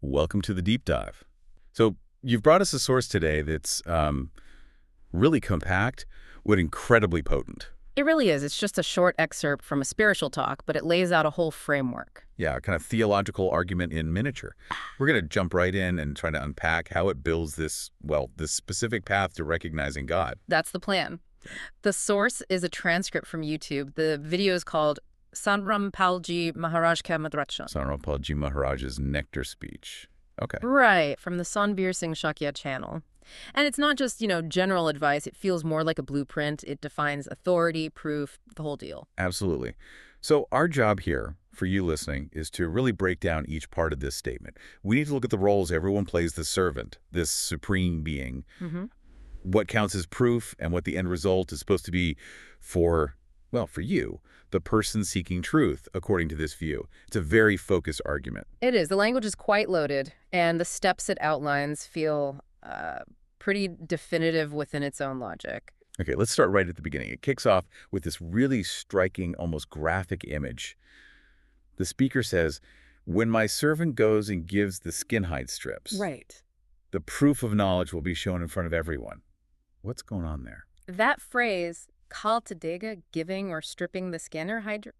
Welcome to the deep dive. So you've brought us a source today that's really compact, but incredibly potent. It really is. It's just a short excerpt from a spiritual talk, but it lays out a whole framework. Yeah, kind of theological argument in miniature. We're going to jump right in and try to unpack how it builds this specific path to recognizing God. That's the plan. The source is a transcript from YouTube. The video is called Sanrampalji Maharaj Ka Madracha. Sanrampalji Maharaj's nectar speech. Okay. Right, from the Sanbir Singh Shakya channel. And it's not just, general advice. It feels more like a blueprint. It defines authority, proof, the whole deal. Absolutely. So our job here, for you listening, is to really break down each part of this statement. We need to look at the roles everyone plays the servant, this supreme being, what counts as proof, and what the end result is supposed to be for you, the person seeking truth, according to this view. It's a very focused argument. It is. The language is quite loaded, and the steps it outlines feel pretty definitive within its own logic. Okay, let's start right at the beginning. It kicks off with this really striking, almost graphic image. The speaker says, "When my servant goes and gives the skin hide strips, Right. the proof of knowledge will be shown in front of everyone." What's going on there? That phrase, kal tadega, giving or stripping the skin or hydra,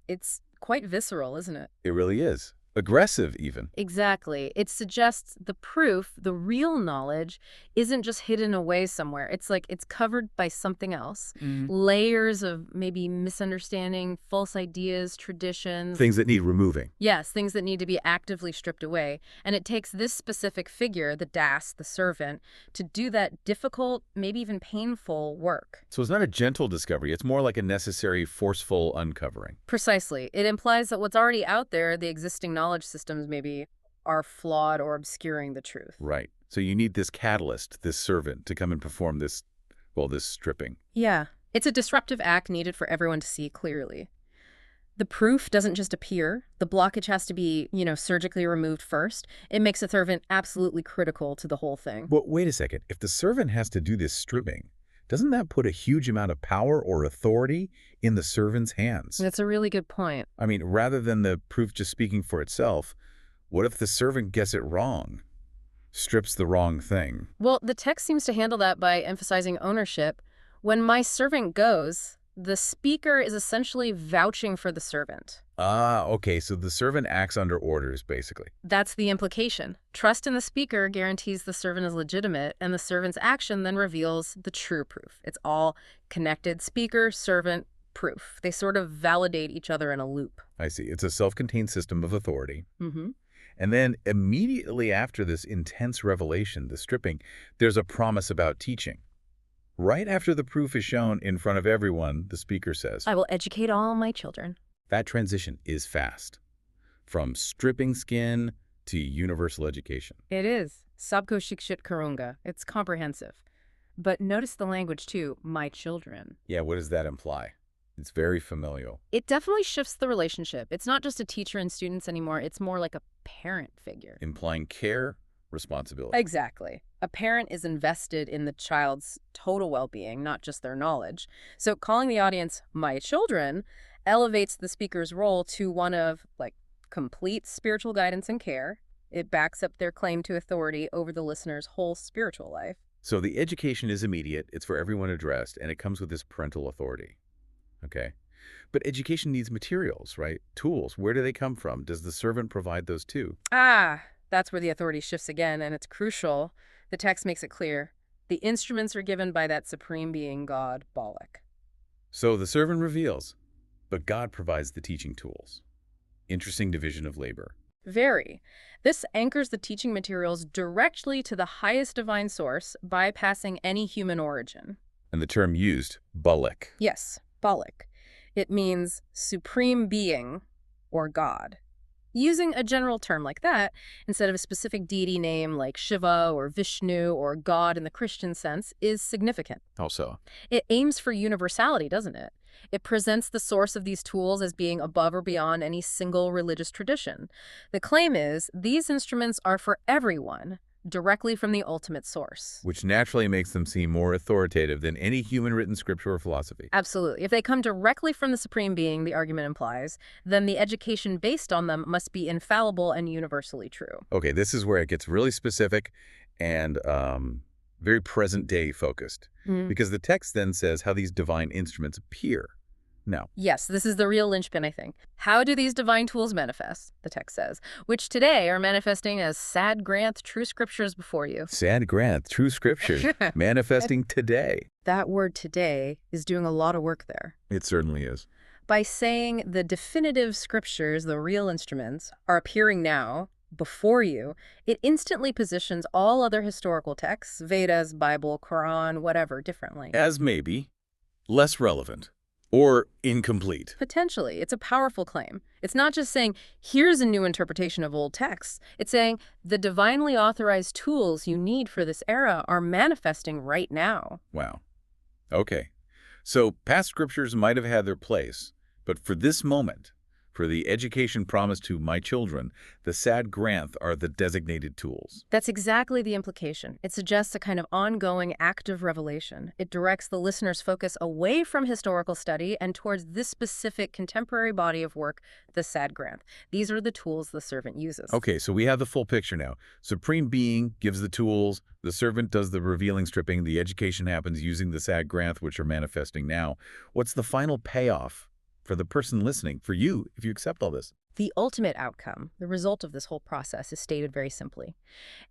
it's quite visceral, isn't it? It really is. Aggressive, even. Exactly. It suggests the proof, the real knowledge, isn't just hidden away somewhere. It's like it's covered by something else. Layers of maybe misunderstanding, false ideas, traditions. Things that need removing. Yes, things that need to be actively stripped away. And it takes this specific figure, the das, the servant, to do that difficult, maybe even painful work. So it's not a gentle discovery. It's more like a necessary, forceful uncovering. Precisely. It implies that what's already out there, the existing knowledge systems maybe, are flawed or obscuring the truth. Right. So you need this catalyst, this servant, to come and perform this stripping. Yeah. It's a disruptive act needed for everyone to see clearly. The proof doesn't just appear. The blockage has to be, surgically removed first. It makes the servant absolutely critical to the whole thing. But wait a second. If the servant has to do this stripping, doesn't that put a huge amount of power or authority in the servant's hands? That's a really good point. I mean, rather than the proof just speaking for itself, what if the servant gets it wrong? Strips the wrong thing? Well, the text seems to handle that by emphasizing ownership. When my servant goes, the speaker is essentially vouching for the servant. Ah, okay, so the servant acts under orders, basically. That's the implication. Trust in the speaker guarantees the servant is legitimate, and the servant's action then reveals the true proof. It's all connected: speaker, servant, proof. They sort of validate each other in a loop. I see. It's a self-contained system of authority. And then immediately after this intense revelation, the stripping, there's a promise about teaching. Right after the proof is shown in front of everyone, the speaker says, I will educate all my children. That transition is fast. From stripping skin to universal education. It is. Sabko Shikshit Karunga. It's comprehensive. But notice the language too, my children. Yeah, what does that imply? It's very familial. It definitely shifts the relationship. It's not just a teacher and students anymore. It's more like a parent figure. Implying care, responsibility. Exactly. A parent is invested in the child's total well-being, not just their knowledge. So calling the audience my children elevates the speaker's role to one of, complete spiritual guidance and care. It backs up their claim to authority over the listener's whole spiritual life. So the education is immediate, it's for everyone addressed, and it comes with this parental authority. Okay? But education needs materials, right? Tools. Where do they come from? Does the servant provide those too? That's where the authority shifts again, and it's crucial. The text makes it clear. The instruments are given by that supreme being, God, Balak. So the servant reveals, but God provides the teaching tools. Interesting division of labor. Very. This anchors the teaching materials directly to the highest divine source, bypassing any human origin. And the term used, Balak. Yes, Balak. It means supreme being or God. Using a general term like that, instead of a specific deity name like Shiva or Vishnu or God in the Christian sense, is significant. How so? It aims for universality, doesn't it? It presents the source of these tools as being above or beyond any single religious tradition. The claim is these instruments are for everyone, directly from the ultimate source. Which naturally makes them seem more authoritative than any human-written scripture or philosophy. Absolutely. If they come directly from the Supreme Being, the argument implies, then the education based on them must be infallible and universally true. Okay, this is where it gets really specific and very present-day focused. Because the text then says how these divine instruments appear. Now, Yes, this is the real linchpin, I think. How do these divine tools manifest, the text says, which today are manifesting as sad Granth true scriptures before you. Sad Granth, true scriptures, manifesting today. That word today is doing a lot of work there. It certainly is. By saying the definitive scriptures, the real instruments, are appearing now, before you, it instantly positions all other historical texts, Vedas, Bible, Quran, whatever, differently. As maybe less relevant or incomplete. Potentially. It's a powerful claim. It's not just saying, here's a new interpretation of old texts. It's saying, the divinely authorized tools you need for this era are manifesting right now. Wow. Okay. So past scriptures might have had their place, but for this moment, for the education promised to my children, the sad Granth are the designated tools. That's exactly the implication. It suggests a kind of ongoing active revelation. It directs the listener's focus away from historical study and towards this specific contemporary body of work, the sad Granth. These are the tools the servant uses. Okay, so we have the full picture now. Supreme Being gives the tools, the servant does the revealing stripping, the education happens using the sad Granth, which are manifesting now. What's the final payoff for the person listening, for you, if you accept all this? The ultimate outcome, the result of this whole process, is stated very simply.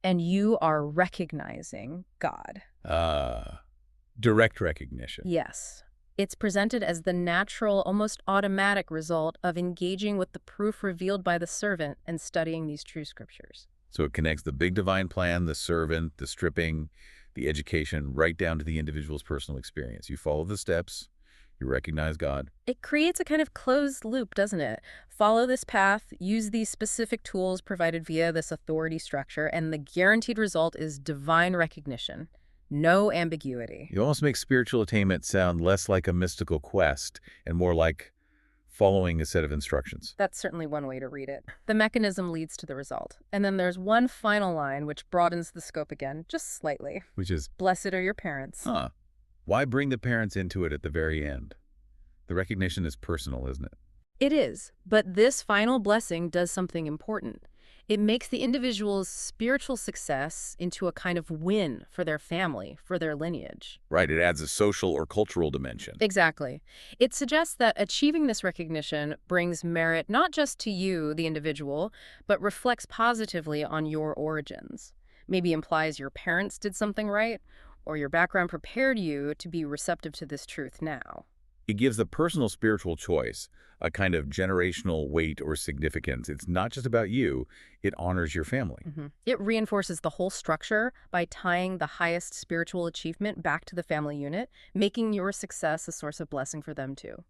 And you are recognizing God. Direct recognition. Yes. It's presented as the natural, almost automatic result of engaging with the proof revealed by the servant and studying these true scriptures. So it connects the big divine plan, the servant, the stripping, the education, right down to the individual's personal experience. You follow the steps. You recognize God. It creates a kind of closed loop, doesn't it? Follow this path, use these specific tools provided via this authority structure, and the guaranteed result is divine recognition. No ambiguity. You almost make spiritual attainment sound less like a mystical quest and more like following a set of instructions. That's certainly one way to read it. The mechanism leads to the result. And then there's one final line which broadens the scope again, just slightly. Which is, Blessed are your parents. Why bring the parents into it at the very end? The recognition is personal, isn't it? It is, but this final blessing does something important. It makes the individual's spiritual success into a kind of win for their family, for their lineage. Right, it adds a social or cultural dimension. Exactly. It suggests that achieving this recognition brings merit not just to you, the individual, but reflects positively on your origins. Maybe implies your parents did something right, or your background prepared you to be receptive to this truth now. It gives the personal spiritual choice a kind of generational weight or significance. It's not just about you, it honors your family. It reinforces the whole structure by tying the highest spiritual achievement back to the family unit, making your success a source of blessing for them too.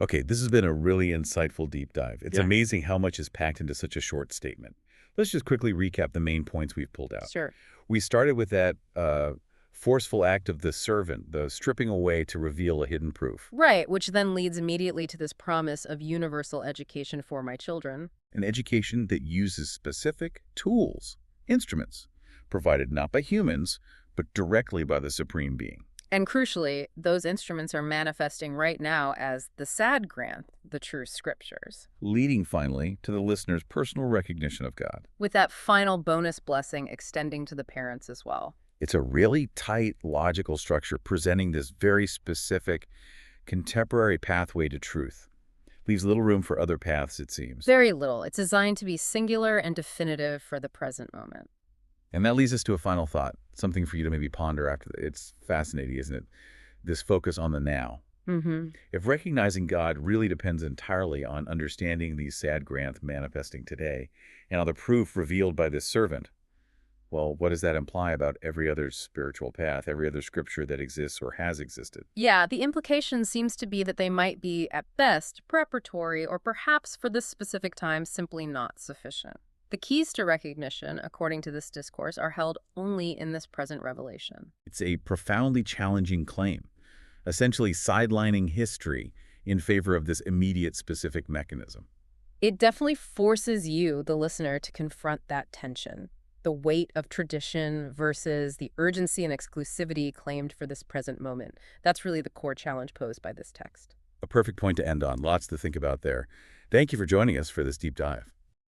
Okay, this has been a really insightful deep dive. It's Yeah. amazing how much is packed into such a short statement. Let's just quickly recap the main points we've pulled out. Sure. We started with that forceful act of the servant, the stripping away to reveal a hidden proof. Right, which then leads immediately to this promise of universal education for my children. An education that uses specific tools, instruments, provided not by humans, but directly by the Supreme Being. And crucially, those instruments are manifesting right now as the sad Granth, the true scriptures. Leading finally to the listener's personal recognition of God. With that final bonus blessing extending to the parents as well. It's a really tight, logical structure presenting this very specific, contemporary pathway to truth. Leaves little room for other paths, it seems. Very little. It's designed to be singular and definitive for the present moment. And that leads us to a final thought, something for you to maybe ponder after. It's fascinating, isn't it? This focus on the now. If recognizing God really depends entirely on understanding these sad Granth manifesting today and on the proof revealed by this servant, well, what does that imply about every other spiritual path, every other scripture that exists or has existed? Yeah, the implication seems to be that they might be, at best, preparatory or perhaps for this specific time simply not sufficient. The keys to recognition, according to this discourse, are held only in this present revelation. It's a profoundly challenging claim, essentially sidelining history in favor of this immediate specific mechanism. It definitely forces you, the listener, to confront that tension. the weight of tradition versus the urgency and exclusivity claimed for this present moment. That's really the core challenge posed by this text. A perfect point to end on. Lots to think about there. Thank you for joining us for this deep dive.